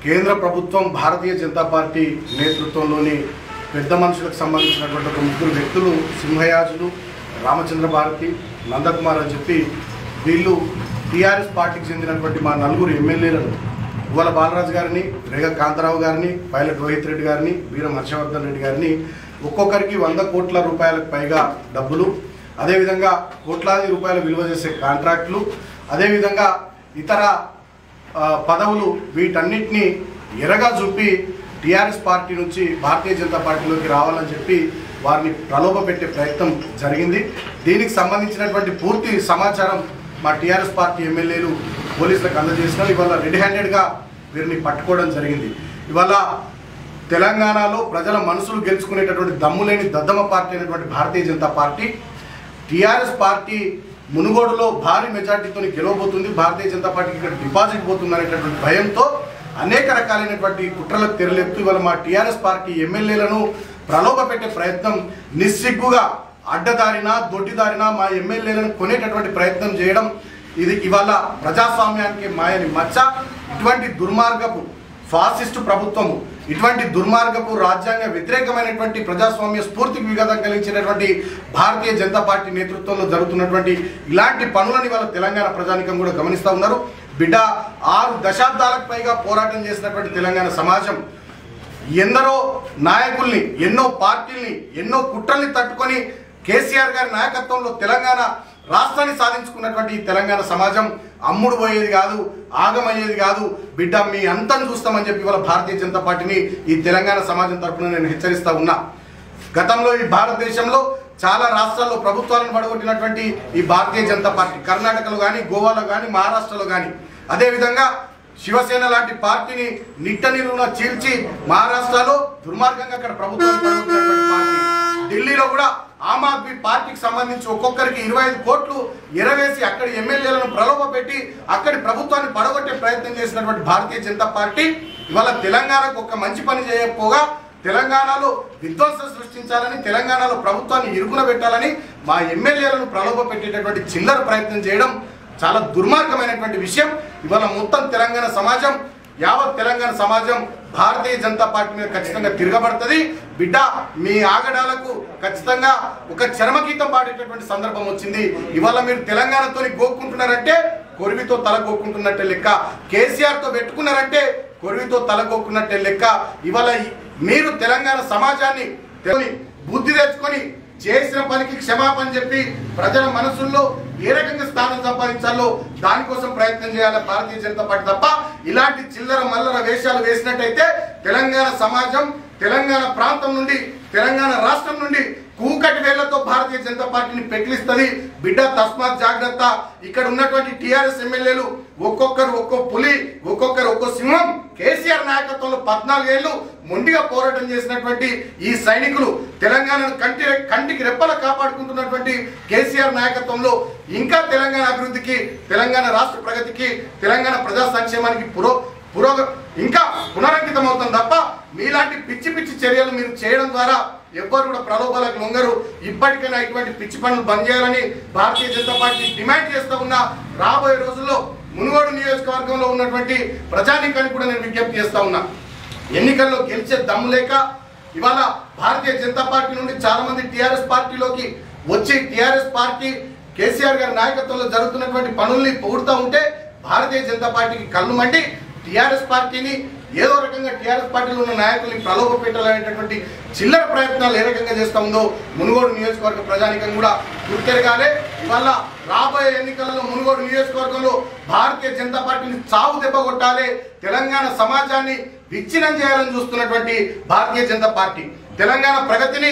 కేంద్ర ప్రభుత్వం భారతీయ జనతా పార్టీ నేతృత్వంలోని పెద్ద మనుషులకు సంబంధించినటువంటి ఒక ముగ్గురు వ్యక్తులు సింహయాజులు, రామచంద్ర భారతి, నందకుమార్ అని చెప్పి వీళ్ళు టీఆర్ఎస్ పార్టీకి చెందినటువంటి మా నలుగురు ఎమ్మెల్యేలను ఉవ్వల బాలరాజు గారిని, రేగ కాంతారావు గారిని, పైలట్ రోహిత్ రెడ్డి గారిని, వీరం హర్షవర్ధన్ రెడ్డి గారిని ఒక్కొక్కరికి 100 కోట్ల రూపాయలకు పైగా డబ్బులు, అదేవిధంగా కోట్లాది రూపాయల విలువ చేసే కాంట్రాక్టులు, అదేవిధంగా ఇతర పదవులు వీటన్నిటినీ ఎరగా చూపి టీఆర్ఎస్ పార్టీ నుంచి భారతీయ జనతా పార్టీలోకి రావాలని చెప్పి వారిని ప్రలోభ పెట్టే ప్రయత్నం జరిగింది. దీనికి సంబంధించినటువంటి పూర్తి సమాచారం మా టీఆర్ఎస్ పార్టీ ఎమ్మెల్యేలు పోలీసులకు అందజేసినారు. ఇవాళ రెడ్ హ్యాండెడ్గా వీరిని పట్టుకోవడం జరిగింది. ఇవాళ తెలంగాణలో ప్రజల మనసులు గెలుచుకునేటటువంటి దమ్ములేని దద్దమ్మ పార్టీ అయినటువంటి Bharatiya Janata party TRS party మునుగోడులో భారీ మెజార్టీతో గెలవబోతుంది, భారతీయ జనతా పార్టీకి ఇక్కడ డిపాజిట్ పోతుంది అనేటటువంటి భయంతో అనేక రకాలైనటువంటి కుట్రలకు తెరలేపుతూ ఇవాళ మా టీఆర్ఎస్ పార్టీ ఎమ్మెల్యేలను ప్రలోభ పెట్టే ప్రయత్నం, నిస్సిగ్గుగా అడ్డదారిన దొడ్డిదారిన మా ఎమ్మెల్యేలను కొనేటటువంటి ప్రయత్నం చేయడం ఇది ఇవాళ ప్రజాస్వామ్యానికి మాయని మచ్చ. ఇటువంటి దుర్మార్గపు ఫాసిస్టు ప్రభుత్వము, ఇటువంటి దుర్మార్గపు రాజ్యాంగ వ్యతిరేకమైనటువంటి ప్రజాస్వామ్య స్ఫూర్తికి విఘాతం కలిగించేటటువంటి భారతీయ జనతా పార్టీ నేతృత్వంలో జరుగుతున్నటువంటి ఇలాంటి పనులని వాళ్ళ తెలంగాణ ప్రజానికం కూడా గమనిస్తూ ఉన్నారు. బిడ్డ 6 దశాబ్దాలకు పైగా పోరాటం చేసినటువంటి తెలంగాణ సమాజం ఎందరో నాయకుల్ని, ఎన్నో పార్టీల్ని, ఎన్నో కుట్రల్ని తట్టుకొని కేసీఆర్ గారి నాయకత్వంలో తెలంగాణ రాష్ట్రాన్ని సాధించుకున్నటువంటి తెలంగాణ సమాజం అమ్ముడు పోయేది కాదు, ఆగమయ్యేది కాదు. బిడ్డ మీ అంతం చూస్తామని చెప్పి ఇవాళ భారతీయ జనతా పార్టీని ఈ తెలంగాణ సమాజం తరఫున నేను హెచ్చరిస్తా ఉన్నా. గతంలో ఈ భారతదేశంలో చాలా రాష్ట్రాల్లో ప్రభుత్వాలను పడగొట్టినటువంటి ఈ భారతీయ జనతా పార్టీ కర్ణాటకలో కానీ, గోవాలో కానీ, మహారాష్ట్రలో కానీ, అదేవిధంగా శివసేన లాంటి పార్టీని నిట్ట నిలువున చీల్చి మహారాష్ట్రలో దుర్మార్గంగా అక్కడ ప్రభుత్వాన్ని పడగొట్టినటువంటి పార్టీ, ఢిల్లీలో కూడా ఆమ్ ఆద్మీ పార్టీకి సంబంధించి ఒక్కొక్కరికి 25 కోట్లు ఎరవేసి అక్కడి ఎమ్మెల్యేలను ప్రలోభ పెట్టి అక్కడి ప్రభుత్వాన్ని పడగొట్టే ప్రయత్నం చేసినటువంటి భారతీయ జనతా పార్టీ ఇవాళ తెలంగాణకు ఒక మంచి పని చేయకపోగా తెలంగాణలో విధ్వంసం సృష్టించాలని, తెలంగాణలో ప్రభుత్వాన్ని ఇరుకున పెట్టాలని మా ఎమ్మెల్యేలను ప్రలోభ పెట్టేటటువంటి చిల్లర ప్రయత్నం చేయడం చాలా దుర్మార్గమైనటువంటి విషయం. ఇవాళ మొత్తం తెలంగాణ సమాజం, యావత్ తెలంగాణ సమాజం భారతీయ జనతా పార్టీ మీద ఖచ్చితంగా తిరగబడుతుంది. బిడ్డ మీ ఆగడాలకు ఖచ్చితంగా ఒక చరమగీతం పాడేటటువంటి సందర్భం వచ్చింది. ఇవాళ మీరు తెలంగాణతో గోక్కుంటున్నారంటే కొరివితో తల గోక్కుంటున్నట్టే లెక్క, కేసీఆర్తో పెట్టుకున్నారంటే కొరివితో తల గోక్కున్నట్టే లెక్క. ఇవాళ మీరు తెలంగాణ సమాజాన్ని బుద్ధి తెచ్చుకొని చేసిన పనికి క్షమాపణ చెప్పి ప్రజల మనసుల్లో ఏ రకంగా స్థానం సంపాదించాలో దానికోసం ప్రయత్నం చేయాలి భారతీయ జనతా పార్టీ తప్ప ఇలాంటి చిల్లర మల్లర వేషాలు వేసినట్టయితే తెలంగాణ సమాజం, తెలంగాణ ప్రాంతం నుండి, తెలంగాణ రాష్ట్రం నుండి కూకటి వేళ్లతో భారతీయ జనతా పార్టీని పెకిలిస్తుంది. బిడ్డ తస్మాత్ జాగ్రత్త. ఇక్కడ ఉన్నటువంటి టీఆర్ఎస్ ఎమ్మెల్యేలు ఒక్కొక్కరు ఒక్కో పులి, ఒక్కొక్కరు ఒక్కో సింహం. కేసీఆర్ నాయకత్వంలో 14 ఏళ్లు మొండిగా పోరాటం చేసినటువంటి ఈ సైనికులు తెలంగాణను కంటికి రెప్పలా కాపాడుకుంటున్నటువంటి కేసీఆర్ నాయకత్వంలో ఇంకా తెలంగాణ అభివృద్ధికి, తెలంగాణ రాష్ట్ర ప్రగతికి, తెలంగాణ ప్రజా సంక్షేమానికి ఇంకా పునరంకితం అవుతుంది తప్ప మీలాంటి పిచ్చి పిచ్చి చర్యలు మీరు చేయడం ద్వారా ఎవ్వరు కూడా ప్రలోభాలకు లొంగరు. ఇప్పటికైనా ఇటువంటి పిచ్చి పనులు బంద్ చేయాలని భారతీయ జనతా పార్టీ డిమాండ్ చేస్తూ ఉన్నా. రాబోయే రోజుల్లో మునుగోడు నియోజకవర్గంలో ఉన్నటువంటి ప్రజానీకానికి కూడా నేను విజ్ఞప్తి చేస్తా ఉన్నా. ఎన్నికల్లో గెలిచే దమ్ము లేక ఇవాళ భారతీయ జనతా పార్టీ నుండి చాలా మంది టీఆర్ఎస్ పార్టీలోకి వచ్చి టీఆర్ఎస్ పార్టీ కేసీఆర్ గారి నాయకత్వంలో జరుగుతున్నటువంటి పనుల్ని పొగుడుతూ ఉంటే భారతీయ జనతా పార్టీకి కళ్ళు మండి టీఆర్ఎస్ పార్టీని ఏదో రకంగా టీఆర్ఎస్ పార్టీలో ఉన్న నాయకుల్ని ప్రలోభ పెట్టాలనేటటువంటి చిల్లర ప్రయత్నాలు ఏ రకంగా చేస్తూ ఉందో మునుగోడు నియోజకవర్గ ప్రజానికం కూడా గుర్తెరగాలి. ఇవాళ రాబోయే ఎన్నికలలో మునుగోడు నియోజకవర్గంలో భారతీయ జనతా పార్టీని చావు దెబ్బ కొట్టాలి, తెలంగాణ సమాజాన్ని విచ్ఛిన్నం చేయాలని చూస్తున్నటువంటి భారతీయ జనతా పార్టీ, తెలంగాణ ప్రగతిని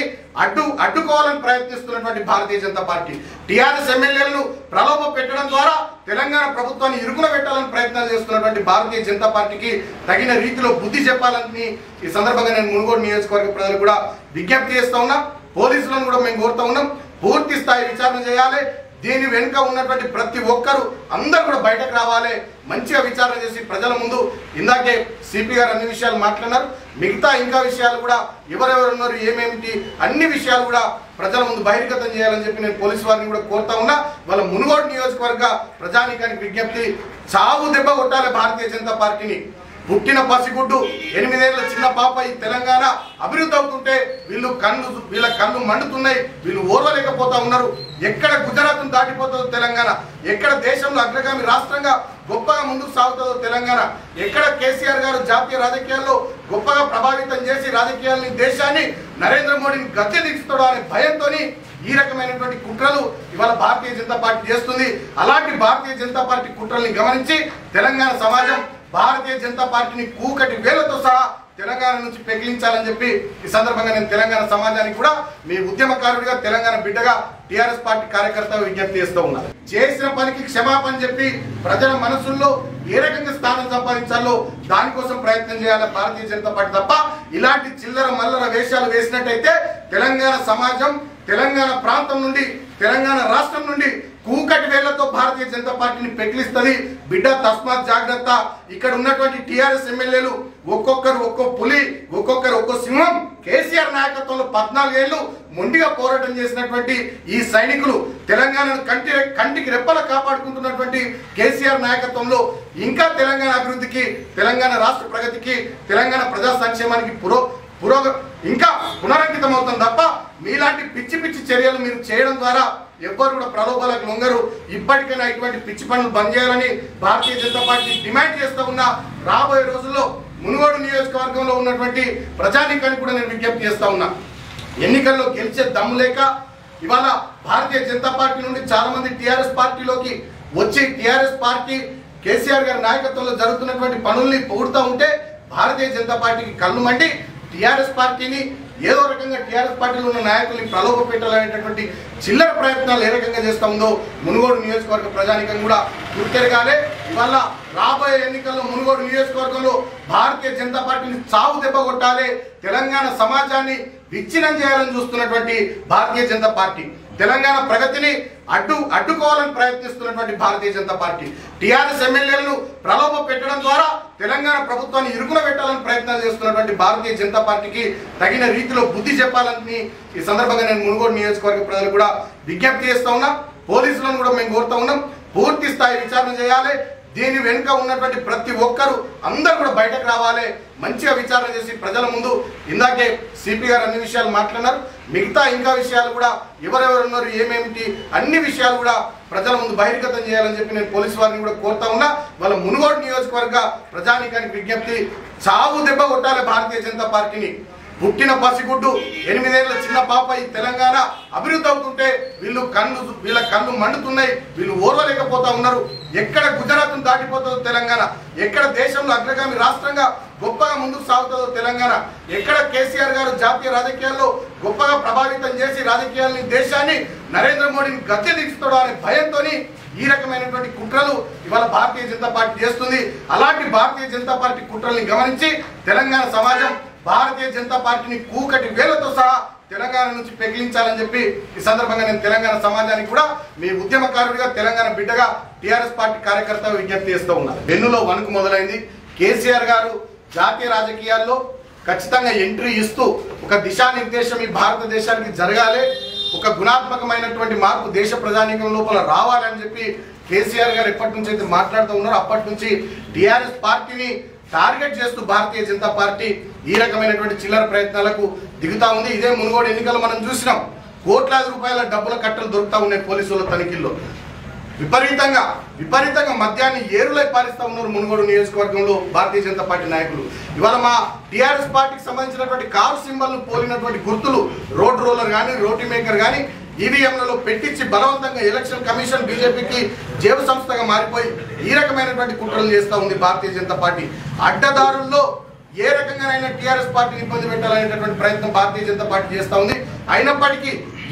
అడ్డుకోవాలని ప్రయత్నిస్తున్నటువంటి భారతీయ జనతా పార్టీ టీఆర్ఎస్ ఎమ్మెల్యేలను ప్రలోభ పెట్టడం ద్వారా తెలంగాణ ప్రభుత్వాన్ని ఇరుకున పెట్టాలని ప్రయత్నాలు చేస్తున్నటువంటి భారతీయ జనతా పార్టీకి తగిన రీతిలో బుద్ధి చెప్పాలని ఈ సందర్భంగా నేను మునుగోడు నియోజకవర్గ ప్రజలు కూడా విజ్ఞప్తి చేస్తా ఉన్నా. పోలీసులను కూడా మేము కోరుతా ఉన్నాం, పూర్తి స్థాయి విచారణ చేయాలి. దీని వెనుక ఉన్నటువంటి ప్రతి ఒక్కరు అందరూ కూడా బయటకు రావాలి, మంచిగా విచారణ చేసి ప్రజల ముందు. ఇందాకే సిపి గారు అన్ని విషయాలు మాట్లాడినారు, మిగతా ఇంకా విషయాలు కూడా ఎవరెవరు ఉన్నారు, ఏమేమిటి అన్ని విషయాలు కూడా ప్రజల ముందు బహిర్గతం చేయాలని చెప్పి నేను పోలీసు వారిని కూడా కోరుతా ఉన్నా. వాళ్ళ మునుగోడు నియోజకవర్గ ప్రజానీకానికి విజ్ఞప్తి, చావు దెబ్బ కొట్టాలి భారతీయ జనతా పార్టీని. పుట్టిన పసిగుడ్డు 8 ఏళ్ల చిన్న పాప ఈ తెలంగాణ అభివృద్ధి అవుతుంటే వీళ్ళ కళ్ళు మండుతున్నాయి, వీళ్ళు ఓర్వలేకపోతా ఉన్నారు. ఎక్కడ గుజరాత్ను దాటిపోతుందో తెలంగాణ, ఎక్కడ దేశంలో అగ్రగామి రాష్ట్రంగా గొప్పగా ముందుకు సాగుతుందో తెలంగాణ, ఎక్కడ కేసీఆర్ గారు జాతీయ రాజకీయాల్లో గొప్పగా ప్రభావితం చేసి రాజకీయాలని దేశాన్ని నరేంద్ర మోడీని గద్దె దించుతాడో అనే భయంతో ఈ రకమైనటువంటి కుట్రలు ఇవాళ భారతీయ జనతా పార్టీ చేస్తుంది. అలాంటి భారతీయ జనతా పార్టీ కుట్రల్ని గమనించి తెలంగాణ సమాజం భారతీయ జనతా పార్టీని కూకటి వేలతో సహా తెలంగాణ నుంచి పెగిలించాలని చెప్పి ఈ సందర్భంగా నేను తెలంగాణ సమాజానికి కూడా మీ ఉద్యమకారుడిగా తెలంగాణ బిడ్డగా టీఆర్ఎస్ పార్టీ కార్యకర్తగా విజ్ఞప్తి చేస్తూ ఉన్నారు. చేసిన పనికి క్షమాపణ చెప్పి ప్రజల మనసుల్లో ఏ రకంగా స్థానం సంపాదించాలో దానికోసం ప్రయత్నం చేయాలి భారతీయ జనతా పార్టీ తప్ప ఇలాంటి చిల్లర మల్లర వేషాలు వేసినట్టయితే తెలంగాణ సమాజం తెలంగాణ ప్రాంతం నుండి తెలంగాణ రాష్ట్రం నుండి కూకటి వేళ్లతో భారతీయ జనతా పార్టీని పెకిలిస్తుంది. బిడ్డ తస్మాత్ జాగ్రత్త. ఇక్కడ ఉన్నటువంటి టీఆర్ఎస్ ఎమ్మెల్యేలు ఒక్కొక్కరు ఒక్కో పులి, ఒక్కొక్కరు ఒక్కో సింహం. కేసీఆర్ నాయకత్వంలో 14 ఏళ్లు మొండిగా పోరాటం చేసినటువంటి ఈ సైనికులు తెలంగాణను కంటికి రెప్పలా కాపాడుకుంటున్నటువంటి కేసీఆర్ నాయకత్వంలో ఇంకా తెలంగాణ అభివృద్ధికి, తెలంగాణ రాష్ట్ర ప్రగతికి, తెలంగాణ ప్రజా సంక్షేమానికి ఇంకా పునరంకితం అవుతుంది తప్ప మీలాంటి పిచ్చి పిచ్చి చర్యలు మీరు చేయడం ద్వారా ఎవ్వరు కూడా ప్రలోభాలకు లొంగరు. ఇప్పటికైనా ఇటువంటి పిచ్చి పనులు బంద్ చేయాలని భారతీయ జనతా పార్టీ డిమాండ్ చేస్తూ ఉన్నా. రాబోయే రోజుల్లో మునుగోడు నియోజకవర్గంలో ఉన్నటువంటి ప్రజానీకానికి కూడా నేను విజ్ఞప్తి చేస్తా ఉన్నా. ఎన్నికల్లో గెలిచే దమ్ము లేక ఇవాళ భారతీయ జనతా పార్టీ నుండి చాలా మంది టీఆర్ఎస్ పార్టీలోకి వచ్చి టీఆర్ఎస్ పార్టీ కేసీఆర్ గారి నాయకత్వంలో జరుగుతున్నటువంటి పనుల్ని పొగుడుతూ ఉంటే భారతీయ జనతా పార్టీకి కళ్ళు మండి టీఆర్ఎస్ పార్టీని ఏదో రకంగా టీఆర్ఎస్ పార్టీలో ఉన్న నాయకుల్ని ప్రలోభ పెట్టాలనేటటువంటి చిల్లర ప్రయత్నాలు ఏ రకంగా చేస్తా ఉందో మునుగోడు నియోజకవర్గ ప్రజానికం కూడా గుర్తెరగాలి. ఇవాళ రాబోయే ఎన్నికల్లో మునుగోడు నియోజకవర్గంలో భారతీయ జనతా పార్టీని చావు దెబ్బ కొట్టాలి, తెలంగాణ సమాజాన్ని విచ్ఛిన్నం చేయాలని చూస్తున్నటువంటి భారతీయ జనతా పార్టీ, తెలంగాణ ప్రగతిని అడ్డుకోవాలని ప్రయత్నిస్తున్నటువంటి భారతీయ జనతా పార్టీ, టీఆర్ఎస్ ఎమ్మెల్యేలను ప్రలోభ పెట్టడం ద్వారా తెలంగాణ ప్రభుత్వాన్ని ఇరుకున పెట్టాలని ప్రయత్నాలు చేస్తున్నటువంటి భారతీయ జనతా పార్టీకి తగిన రీతిలో బుద్ధి చెప్పాలని ఈ సందర్భంగా నేను మునుగోడు నియోజకవర్గ ప్రజలు కూడా విజ్ఞప్తి చేస్తా ఉన్నా. పోలీసులను కూడా మేము కోరుతా ఉన్నాం, పూర్తి స్థాయి విచారణ చేయాలి. దీని వెనుక ఉన్నటువంటి ప్రతి ఒక్కరు అందరూ కూడా బయటకు రావాలి, మంచిగా విచారణ చేసి ప్రజల ముందు ఇందాకే సిపి గారు అన్ని విషయాలు మాట్లాడినారు, మిగతా ఇంకా విషయాలు కూడా ఎవరెవరు ఉన్నారు ఏమేమిటి అన్ని విషయాలు కూడా ప్రజల ముందు బహిర్గతం చేయాలని చెప్పి నేను పోలీసు వారిని కూడా కోరుతా ఉన్నా. వాళ్ళ మునుగోడు నియోజకవర్గ ప్రజానీకానికి విజ్ఞప్తి, చావు దెబ్బ కొట్టాలి భారతీయ జనతా పార్టీని. పుట్టిన పసిగుడ్డు 8 ఏళ్ల చిన్న పాప ఈ తెలంగాణ అభివృద్ధి అవుతుంటే వీళ్ళ కళ్ళు మండుతున్నాయి, వీళ్ళు ఓర్వలేకపోతా ఉన్నారు. ఎక్కడ గుజరాత్ను దాటిపోతుందో తెలంగాణ, ఎక్కడ దేశంలో అగ్రగామి రాష్ట్రంగా గొప్పగా ముందుకు సాగుతుందో తెలంగాణ, ఎక్కడ కేసీఆర్ గారు జాతీయ రాజకీయాల్లో గొప్పగా ప్రభావితం చేసి రాజకీయాలని దేశాన్ని నరేంద్ర మోడీని గద్దె దించుతాడో అనే భయంతో ఈ రకమైనటువంటి కుట్రలు ఇవాళ భారతీయ జనతా పార్టీ చేస్తుంది. అలాంటి భారతీయ జనతా పార్టీ కుట్రల్ని గమనించి తెలంగాణ సమాజం భారతీయ జనతా పార్టీని కూకటి వేలతో సహా తెలంగాణ నుంచి పెగిలించాలని చెప్పి ఈ సందర్భంగా నేను తెలంగాణ సమాజానికి కూడా మీ ఉద్యమకారుడిగా తెలంగాణ బిడ్డగా టీఆర్ఎస్ పార్టీ కార్యకర్తగా విజ్ఞప్తి చేస్తూ ఉన్నారు. వెన్నులో వణుకు మొదలైంది. కేసీఆర్ గారు జాతీయ రాజకీయాల్లో ఖచ్చితంగా ఎంట్రీ ఇస్తూ ఒక దిశానిర్దేశం ఈ భారతదేశానికి జరగాలి, ఒక గుణాత్మకమైనటువంటి మార్పు దేశ ప్రజానీకం లోపల రావాలని చెప్పి కేసీఆర్ గారు ఎప్పటి నుంచి అయితే మాట్లాడుతూ ఉన్నారో అప్పటి నుంచి టీఆర్ఎస్ పార్టీని టార్గెట్ చేస్తూ భారతీయ జనతా పార్టీ ఈ రకమైనటువంటి చిల్లర ప్రయత్నాలకు దిగుతా ఉంది. ఇదే మునుగోడు ఎన్నికలు మనం చూసినాం, కోట్లాది రూపాయల డబ్బుల కట్టలు దొరుకుతా ఉన్నాయి పోలీసుల తనిఖీల్లో. విపరీతంగా మద్యాన్ని ఏరులై పారిస్తూ ఉన్నారు మునుగోడు నియోజకవర్గంలో భారతీయ జనతా పార్టీ నాయకులు. ఇవాళ మా టీఆర్ఎస్ పార్టీకి సంబంధించినటువంటి కారు సింబల్ను పోలినటువంటి గుర్తులు రోడ్ రోలర్ కానీ రోటీ మేకర్ కానీ ఈవీఎంలలో పెట్టించి బలవంతంగా ఎలక్షన్ కమిషన్ బీజేపీకి జేబు సంస్థగా మారిపోయి ఈ రకమైనటువంటి కుట్రలు చేస్తూ ఉంది భారతీయ జనతా పార్టీ. అడ్డదారుల్లో ఏ రకంగానైనా టీఆర్ఎస్ పార్టీని ఇబ్బంది పెట్టాలనేటటువంటి ప్రయత్నం భారతీయ జనతా పార్టీ చేస్తూ ఉంది. అయినప్పటికీ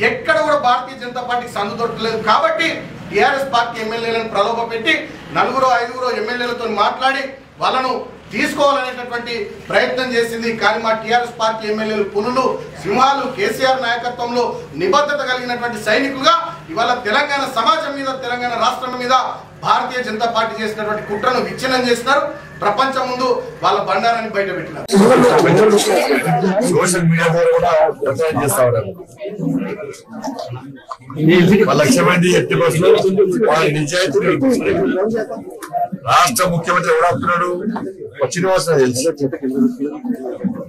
ఎక్కడ కూడా భారతీయ జనతా పార్టీకి సందు దొరకలేదు కాబట్టి టీఆర్ఎస్ పార్టీ ఎమ్మెల్యేలను ప్రలోభ పెట్టి 4-5 ఎమ్మెల్యేలతో మాట్లాడి వాళ్ళను తీసుకోవాలనేటటువంటి ప్రయత్నం చేసింది. కానీ మా టీఆర్ఎస్ పార్టీ ఎమ్మెల్యేలు పులులు సింహాలు కేసీఆర్ నాయకత్వంలో నిబద్ధత కలిగినటువంటి సైనికులుగా ఇవాళ తెలంగాణ సమాజం మీద తెలంగాణ రాష్ట్రం మీద భారతీయ జనతా పార్టీ చేసినటువంటి కుట్రను విచ్ఛిన్నం చేస్తున్నారు. ప్రపంచం ముందు వాళ్ళ బండారాన్ని బయట పెట్టినారు. సోషల్ మీడియా ద్వారా కూడా ప్రచారం చేస్తా ఉన్నారు. లక్ష మంది ఎట్టి బస్సులు వాళ్ళ నిజాయితీ రాష్ట్ర ముఖ్యమంత్రి ఎవడాపుతున్నాడు శ్రీనివాస తెలుసు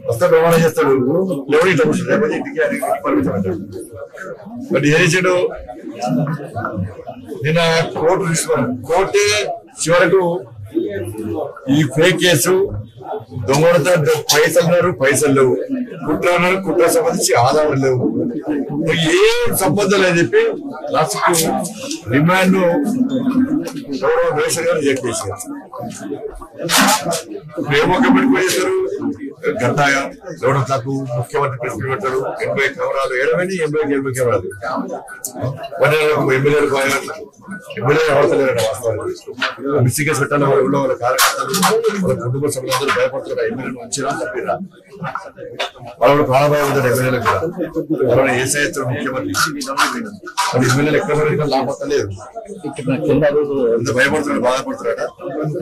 వస్తా ప్రమాణం చేస్తాడు. ఎవరు ఇట్లా కూర్చుంటారు ఇంటికి పరిమితమంటాడు. బట్ ఏం చేసాడు నిన్న కోర్టు తీసుకున్నాను. కోర్టే చివరకు ఈ ఫేక్ కేసు దొంగలతో పైసలు లేవు, కుట్ర అన్నారు, కుట్ర సంబంధించి ఆధారం లేవు, ఏం సంబంధం లేదని చెప్పి రాష్ట్రకు రిమాండ్ వేసర్ గారు చెప్పేసారు. ఏమొక్క పెట్టుకునేసారు గట్టాగా ఎవడం నాకు ముఖ్యమంత్రి ప్రెస్ పెడతాడు. 80 కెమెరాలు 80 కెమెరాలు ఎమ్మెల్యే అవసరం వాస్తవాలు మిస్సింగ్ కేసు పెట్టాలి. వాళ్ళ కార్యకర్తలు వాళ్ళ కుటుంబ సభ్యులందరూ భయపడుతున్నారు. ఎమ్మెల్యేలు వచ్చినా తప్పిరా వాళ్ళు ప్రాణభయం ఉంటారు. ఎమ్మెల్యేలకు కూడా వాళ్ళని ఏసఐ ముఖ్యమంత్రి వాళ్ళు ఎమ్మెల్యేలు ఎక్కడ లాభపడలేదు. భయపడుతున్నాడు, బాధపడుతున్నాడు.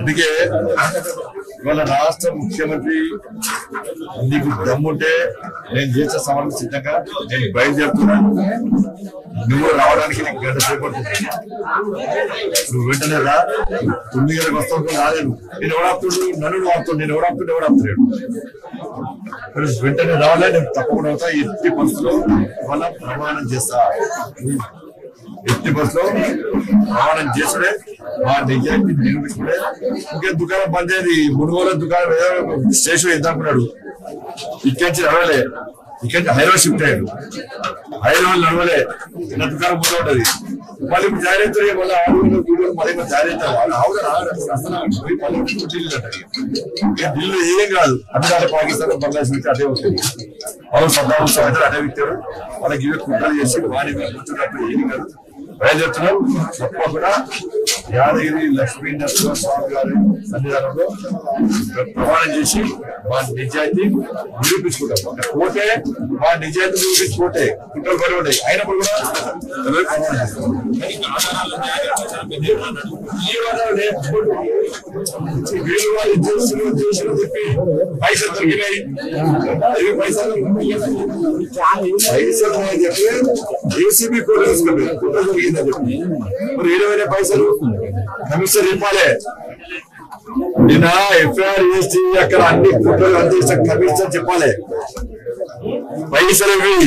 అందుకే ఇవాళ రాష్ట్ర ముఖ్యమంత్రి నీకు దమ్ముంటే నేను చేసే సవాళ్ళకు సిద్ధంగా నేను బయలుదేరుతున్నాను. నువ్వు రావడానికి నీకు గంట సేపడుతుంది. నువ్వు వెంటనే రా. 9 గంటలకు వస్తావు రాలేదు. నేను ఎవడాపుతుడు నన్ను ఆపుతాడు. నేను ఎవడాపుతున్నాడు. వెంటనే రావాలే. నేను తప్పకుండా అవుతా. ఎట్టి బస్సులో ఇవాళ ప్రమాణం చేస్తా. ఎట్టి బస్సులో ప్రమాణం చేసుడే మా నిజాన్ని నిరూపించుకునే. ఇంకే దుకాణం బంద్ అయ్యేది. మునుగోలు దుకాణం స్టేషన్ ఇద్దామన్నాడు. ఇక్కడి నుంచి నడవలే. ఇక్కడి నుంచి హైదరాబాద్ షిఫ్ట్ అయ్యాడు. హైదరాబాద్ నడవలే. నా దుకాణం ముందు ఉంటది. మళ్ళీ ఇప్పుడు జాయిన్ అవుతారు. మళ్ళీ మళ్ళీ జాయిన్ అవుతారు. ఢిల్లీ ఏం కాదు. అన్ని పాకిస్తాన్ బంగ్లాదేశ్ నుంచి అదే వస్తుంది. వాళ్ళు సద్దాం సాయంత్రం అదే వ్యక్తారు. వాళ్ళకి ఇవే కుట్రలు చేసి వారి కూర్చున్నప్పుడు ఏమి కాదు. బయలుదేరుతున్నాం. తప్పకుండా యాదగిరి లక్ష్మీ నరసింహ స్వామి గారి సన్నిధానంలో ప్రమాణం చేసి మా నిజాయితీ నిరూపించుకుంటాం. పోతే మా నిజాయితీ నిరూపించుకుంటే కుట్రలు పడి ఉంటాయి. అయినప్పుడు కూడా ప్రమాణం చేస్తాం. వీళ్ళు వాళ్ళు చేసిన చెప్పి పైసలు దొరికినాయి. పైసలు చెప్పి ఏసీబీ కోర్టు తీసుకెళ్ళి కుట్ర జరిగిందని చెప్పి మరి 7,000 పైసలు కమిషనర్ ఇవ్వాలి. నిన్న ఎఫ్ఐఆర్ చేసి అక్కడ అన్ని కుట్రలు అందించిన కమిషనర్ చెప్పాలి. పైసలు ఇవి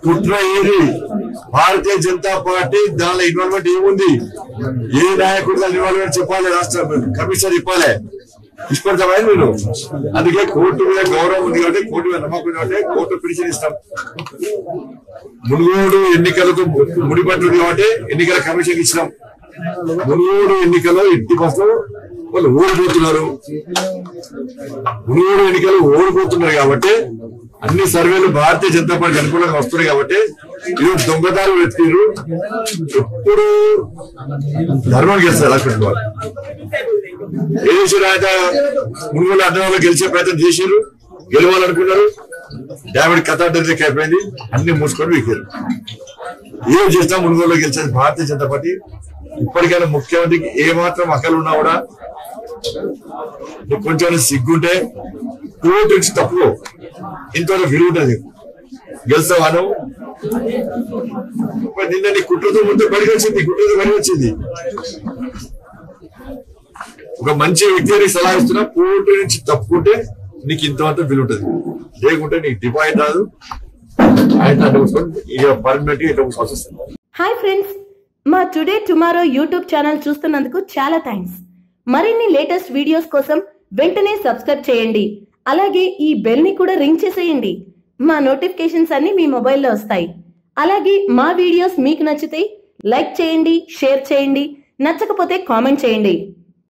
కుట్ర ఏది, భారతీయ జనతా పార్టీ దానిలో ఇన్వాల్వ్మెంట్ ఏముంది, ఏ నాయకుడు దాని ఇన్వాల్వ్మెంట్ చెప్పాలి. రాష్ట్ర కమిషనర్ చెప్పాలి. ఇష్టపడతామని మీరు. అందుకే కోర్టు మీద గౌరవం ఉంది కాబట్టి, కోర్టు మీద నమ్మకం కాబట్టి కోర్టు పిటిషన్ ఇస్తాం. మునుగోడు ఎన్నికలకు ముడిపట్టు కాబట్టి ఎన్నికల కమిషన్ ఇచ్చినాం. మునుగోడు ఎన్నికల్లో ఎట్టి బస్సులో వాళ్ళు ఓడిపోతున్నారు. మునుగోడు ఎన్నికలు ఓడిపోతున్నారు కాబట్టి అన్ని సర్వేలు భారతీయ జనతా పార్టీ అనుకూలంగా వస్తున్నాయి కాబట్టి ఈరోజు దొంగదారు వెతికిరు. ఎప్పుడు ధర్మం గెలుస్తారు అనుకుంటున్న వాళ్ళు ఏం చేశారు. ఆయన మునుగోలు అడ్డంలో గెలిచే ప్రయత్నం చేశారు. గెలవాలనుకున్నారు. డామిడ్ కథ అయిపోయింది. అన్ని మూసుకొని వీకారు. ఏం చేస్తాం మునుగోలులో గెలిచేది భారతీయ జనతా పార్టీ. ఇప్పటికైనా ముఖ్యమంత్రికి ఏమాత్రం అక్కలు ఉన్నా కూడా కొంచెం సిగ్గుంటే కోర్టు నుంచి తప్పుకో. ఇంతవరకు విలువ ఉంటుంది. గెలుస్తావాను నిన్న నీ కుట్రతో ముందు బడికి వచ్చింది. కుట్రతో బడి వచ్చింది. ఒక మంచి వ్యక్తిని సలహా ఇస్తున్నా. కోర్టు నుంచి తప్పుకుంటే నీకు ఇంతవంత విలువ ఉంటుంది. లేకుంటే నీకు డిపాజిట్ రాదు. హాయ్ ఫ్రెండ్స్, మా టుడే టుమారో యూట్యూబ్ ఛానల్ చూస్తున్నందుకు చాలా థ్యాంక్స్. మరిన్ని లేటెస్ట్ వీడియోస్ కోసం వెంటనే సబ్స్క్రైబ్ చేయండి. అలాగే ఈ బెల్ ని కూడా రింగ్ చేసేయండి. మా నోటిఫికేషన్స్ అన్ని మీ మొబైల్లో వస్తాయి. అలాగే మా వీడియోస్ మీకు నచ్చితే లైక్ చేయండి, షేర్ చేయండి, నచ్చకపోతే కామెంట్ చేయండి.